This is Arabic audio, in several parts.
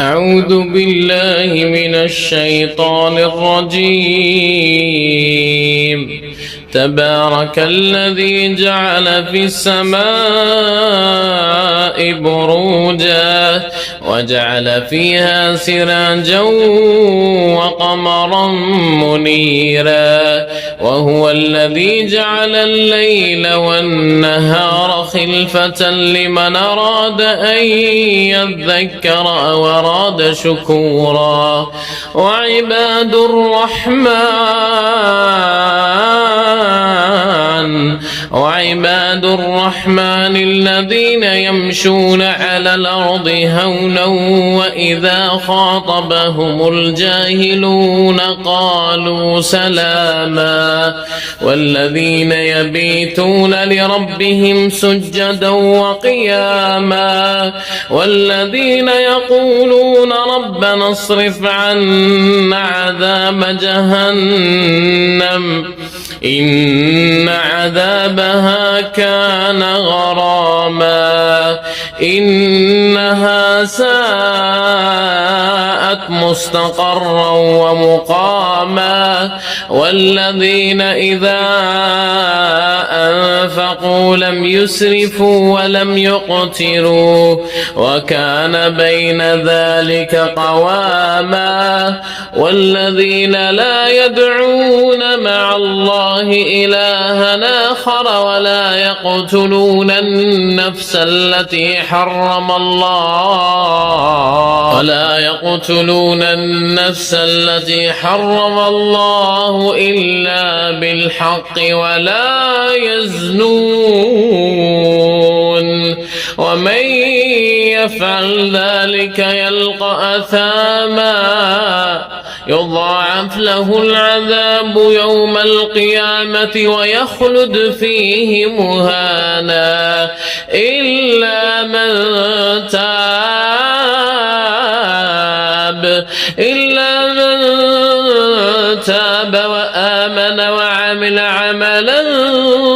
أعوذ بالله من الشيطان الرجيم. تبارك الذي جعل في السماء بروجا وجعل فيها سراجا وقمرا منيرا وهو الذي جعل الليل والنهار خلفة لمن أراد أن يذكر أو أراد شكورا. وعباد الرحمن الذين يمشون على الأرض هونا وإذا خاطبهم الجاهلون قالوا سلاما والذين يبيتون لربهم سجدا وقياما والذين يقولون ربنا اصرف عنا عذاب جهنم إن عذابها كان غراما إنها ساءت مستقرا ومقاما والذين إذا أنفقوا لم يسرفوا ولم يقتروا وكان بين ذلك قواما والذين لا يدعون مع الله إلها آخر ولا يقتلون النفس التي حرم الله إلا بالحق ولا يزنون ومن يفعل ذلك يلقى أثاما يضاعف له العذاب يوم القيامة ويخلد فيه مهانا إلا من تاب وآمن وعمل عملا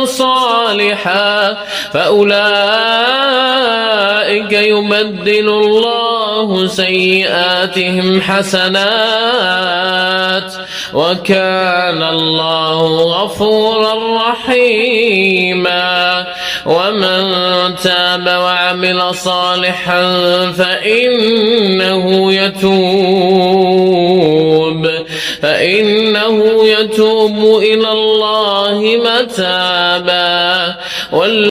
صالحا فأولئك يبدل الله سيئاتهم حسنات وكان الله غفورا رحيما. ومن تاب وعمل صالحا فإنه يتوب إلى الله متابا.